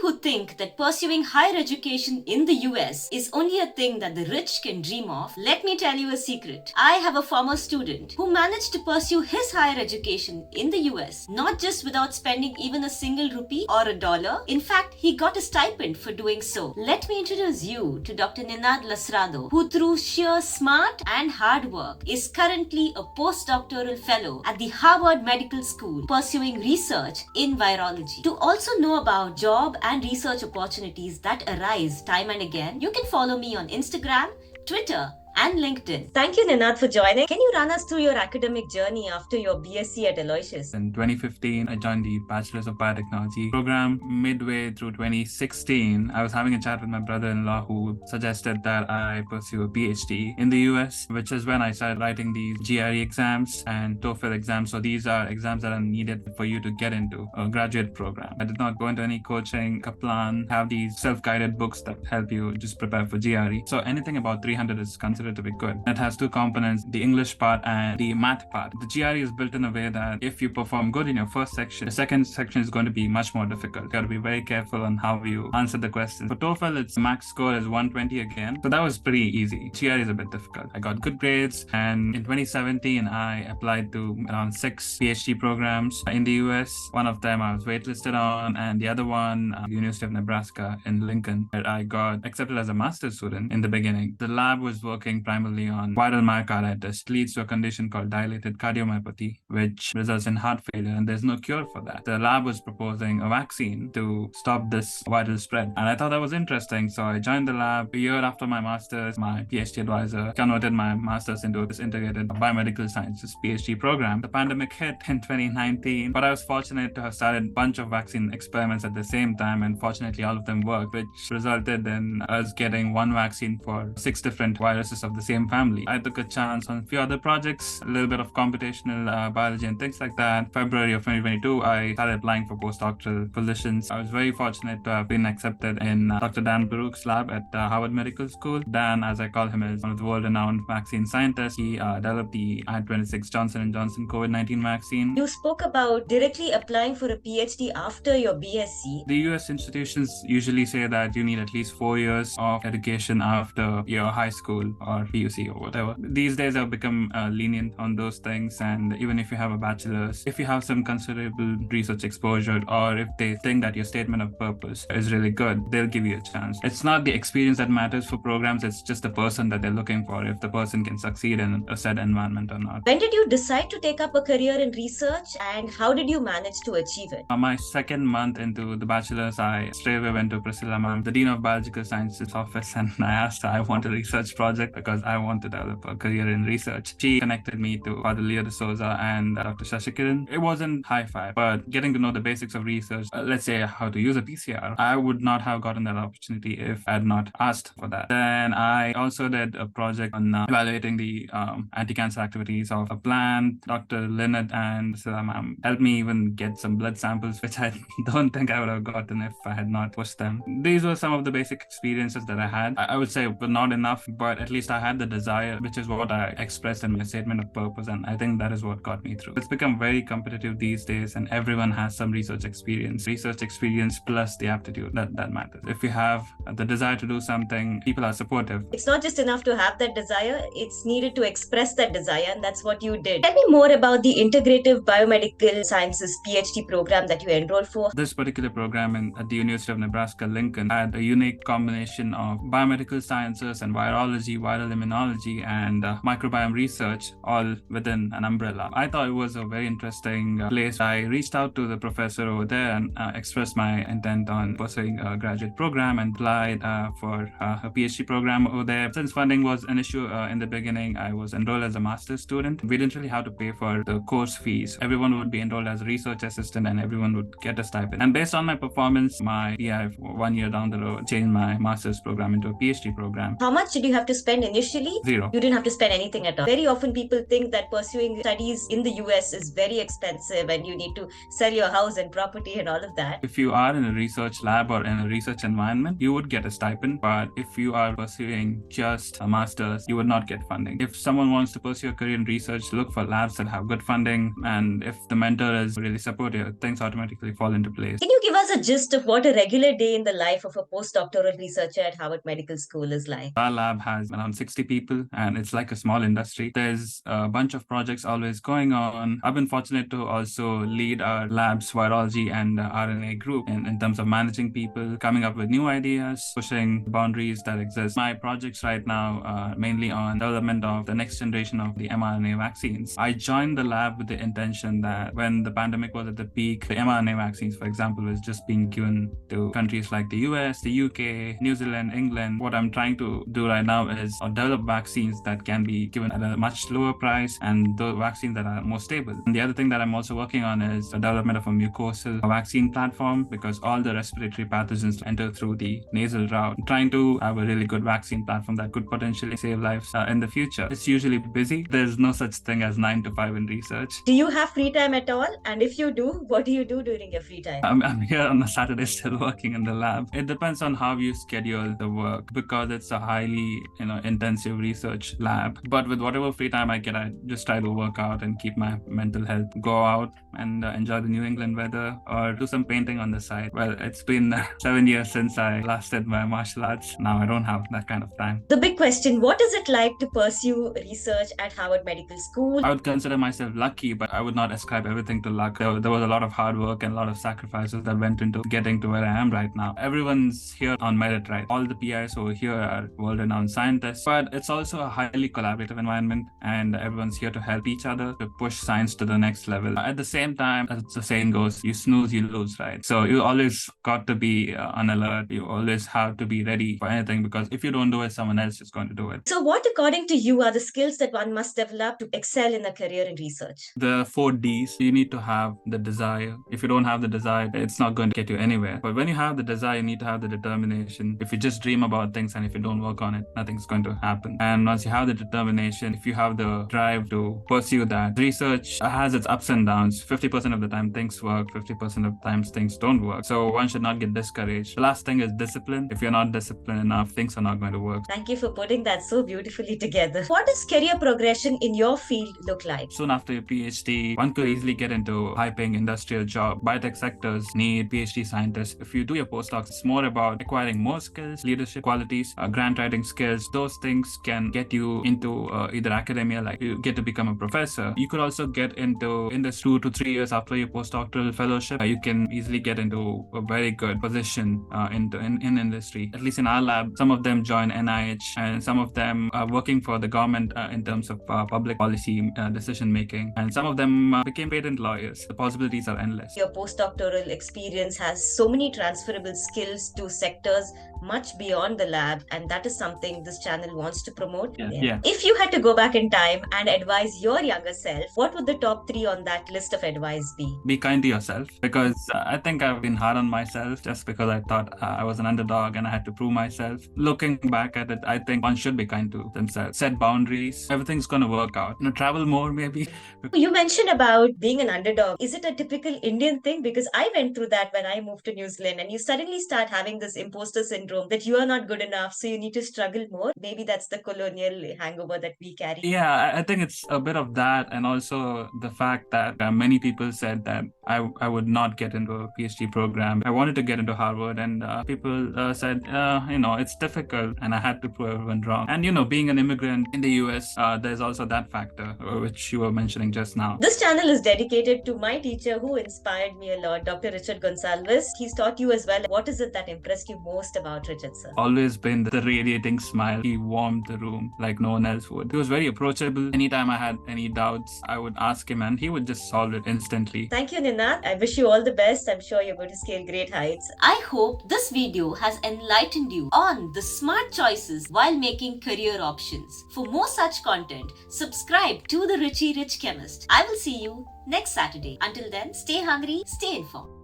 who think that pursuing higher education in the US is only a thing that the rich can dream of, let me tell you a secret. I have a former student who managed to pursue his higher education in the US, not just without spending even a single rupee or a dollar. In fact, he got a stipend for doing so. Let me introduce you to Dr. Ninad Lasrado, who through sheer smart and hard work is currently a postdoctoral fellow at the Harvard Medical School pursuing research in virology. To also know about job and research opportunities that arise time and again, you can follow me on Instagram, Twitter, and LinkedIn. Thank you, Ninad, for joining. Can you run us through your academic journey after your BSc at Aloysius? In 2015, I joined the Bachelor's of Biotechnology program. Midway through 2016, I was having a chat with my brother-in-law who suggested that I pursue a PhD in the US, which is when I started writing these GRE exams and TOEFL exams. So these are exams that are needed for you to get into a graduate program. I did not go into any coaching, Kaplan, have these self-guided books that help you just prepare for GRE. So anything about 300 is considered to be good. It has two components, the English part and the math part. The GRE is built in a way that if you perform good in your first section, the second section is going to be much more difficult. You got to be very careful on how you answer the questions. For TOEFL, its max score is 120 again. So that was pretty easy. GRE is a bit difficult. I got good grades, and in 2017, I applied to around 6 PhD programs in the US. One of them I was waitlisted on, and the other one, University of Nebraska in Lincoln, where I got accepted as a master's student in the beginning. The lab was working primarily on viral myocarditis. It leads to a condition called dilated cardiomyopathy, which results in heart failure, and there's no cure for that. The lab was proposing a vaccine to stop this viral spread, and I thought that was interesting, so I joined the lab. A year after my master's, my PhD advisor converted my master's into this integrated biomedical sciences PhD program. The pandemic hit in 2019, but I was fortunate to have started a bunch of vaccine experiments at the same time, and fortunately all of them worked, which resulted in us getting one vaccine for 6 different viruses of the same family. I took a chance on a few other projects, a little bit of computational biology and things like that. February of 2022, I started applying for postdoctoral positions. I was very fortunate to have been accepted in Dr. Dan Baruch's lab at Harvard Medical School. Dan, as I call him, is one of the world-renowned vaccine scientists. He developed the I-26 Johnson & Johnson COVID-19 vaccine. You spoke about directly applying for a PhD after your BSc. The US institutions usually say that you need at least 4 years of education after your high school or PUC or whatever. These days I've become lenient on those things, and even if you have a bachelor's, if you have some considerable research exposure, or if they think that your statement of purpose is really good, they'll give you a chance. It's not the experience that matters for programs, it's just the person that they're looking for, if the person can succeed in a said environment or not. When did you decide to take up a career in research, and how did you manage to achieve it? My second month into the bachelor's, I straight away went to Priscilla ma'am, the Dean of Biological Sciences office, and I asked her, I want a research project because I want to develop a career in research. She connected me to Father Leo D'Souza and Dr. Shashikiran. It wasn't high-fi, but getting to know the basics of research, let's say how to use a PCR, I would not have gotten that opportunity if I had not asked for that. Then I also did a project on evaluating the anti-cancer activities of a plant. Dr. Lynette and Priscilla ma'am helped me even get some blood samples, which I don't think I would have gotten if I had not pushed them. These were some of the basic experiences that I had. I would say were not enough, but at least I had the desire, which is what I expressed in my statement of purpose, and I think that is what got me through. It's become very competitive these days, and everyone has some research experience plus the aptitude that matters. If you have the desire to do something, people are supportive. It's not just enough to have that desire, it's needed to express that desire, and that's what you did. Tell me more about the Integrative Biomedical Sciences PhD program that you enrolled for. This particular program at the University of Nebraska Lincoln had a unique combination of biomedical sciences and virology, viral immunology, and microbiome research all within an umbrella. I thought it was a very interesting place. I reached out to the professor over there and expressed my intent on pursuing a graduate program and applied for a PhD program over there. Since funding was an issue in the beginning, I was enrolled as a master's student. We didn't really have to pay for the course fees. Everyone would be enrolled as a research assistant and everyone would get a stipend. And based on my performance, my PI 1 year down the road changed my master's program into a PhD program. How much did you have to spend spend initially? Zero. You didn't have to spend anything at all. Very often people think that pursuing studies in the US is very expensive and you need to sell your house and property and all of that. If you are in a research lab or in a research environment, you would get a stipend. But if you are pursuing just a master's, you would not get funding. If someone wants to pursue a career in research, look for labs that have good funding. And if the mentor is really supportive, things automatically fall into place. Can you give us a gist of what a regular day in the life of a postdoctoral researcher at Harvard Medical School is like? Our lab has around 60 people and it's like a small industry. There's a bunch of projects always going on. I've been fortunate to also lead our lab's virology and RNA group in terms of managing people, coming up with new ideas, pushing boundaries that exist. My projects right now are mainly on development of the next generation of the mRNA vaccines. I joined the lab with the intention that when the pandemic was at the peak, the mRNA vaccines, for example, was just being given to countries like the US, the UK, New Zealand, England. What I'm trying to do right now is develop vaccines that can be given at a much lower price and the vaccines that are more stable. And the other thing that I'm also working on is the development of a mucosal vaccine platform, because all the respiratory pathogens enter through the nasal route. I'm trying to have a really good vaccine platform that could potentially save lives in the future. It's usually busy. There's no such thing as 9 to 5 in research. Do you have free time at all? And if you do, what do you do during your free time? I'm here on a Saturday still working in the lab. It depends on how you schedule the work, because it's a highly intensive research lab. But with whatever free time I get, I just try to work out and keep my mental health. Go out and enjoy the New England weather or do some painting on the side. Well, it's been 7 years since I last did my martial arts. Now I don't have that kind of time. The big question, what is it like to pursue research at Harvard Medical School? I would consider myself lucky, but I would not ascribe everything to luck. There was a lot of hard work and a lot of sacrifices that went into getting to where I am right now. Everyone's here on merit, right? All the PIs over here are world-renowned scientists, but it's also a highly collaborative environment and everyone's here to help each other to push science to the next level. At the same time, as the saying goes, you snooze, you lose, right? So you always got to be on alert. You always have to be ready for anything, because if you don't do it, someone else is going to do it. So what, according to you, are the skills that one must develop to excel in a career in research? The 4 Ds, you need to have the desire. If you don't have the desire, it's not going to get you anywhere. But when you have the desire, you need to have the determination. If you just dream about things and if you don't work on it, nothing's going to happen. And once you have the determination, if you have the drive to pursue that, research has its ups and downs. 50% of the time things work, 50% of times things don't work. So one should not get discouraged. The last thing is discipline. If you're not disciplined enough, things are not going to work. Thank you for putting that so beautifully together. What does career progression in your field look like? Soon after your PhD, one could easily get into a high-paying industrial job. Biotech sectors need PhD scientists. If you do your postdocs, it's more about acquiring more skills, leadership qualities, grant writing skills. Those things can get you into either academia, like you get to become a professor. You could also get into industry 2 to 3 years after your postdoctoral fellowship. You can easily get into a very good position in industry. At least in our lab, some of them join NIH and some of them are working for the government in terms of public policy decision making, and some of them became patent lawyers. The possibilities are endless. Your postdoctoral experience has so many transferable skills to sectors much beyond the lab, and that is something this channel wants to promote. Yeah. If you had to go back in time and advise your younger self, what would the top 3 on that list of advice be? Be kind to yourself, because I think I've been hard on myself just because I thought I was an underdog and I had to prove myself. Looking back at it, I think one should be kind to themselves. Set boundaries. Everything's going to work out. Travel more maybe. You mentioned about being an underdog. Is it a typical Indian thing? Because I went through that when I moved to New Zealand, and you suddenly start having this imposter syndrome that you are not good enough, so you need to struggle more. Maybe that's the colonial hangover that we carry. Yeah, I think it's a bit of that, and also the fact that many people said that I would not get into a PhD program. I wanted to get into Harvard, and people said, it's difficult, and I had to prove everyone wrong. And being an immigrant in the US, there's also that factor, which you were mentioning just now. This channel is dedicated to my teacher who inspired me a lot, Dr. Richard Gonsalves. He's taught you as well. What is it that impressed you most about Richard, sir? Always been the radiating smile. He warmed the room like no one else would. He was very approachable. Anytime I had any doubts, I would ask him and he would just solve it instantly. Thank you, Ninnath. I wish you all the best. I'm sure you're going to scale great heights. I hope this video has enlightened you on the smart choices while making career options. For more such content, subscribe to the Richie Rich Chemist. I will see you next Saturday. Until then, stay hungry, stay informed.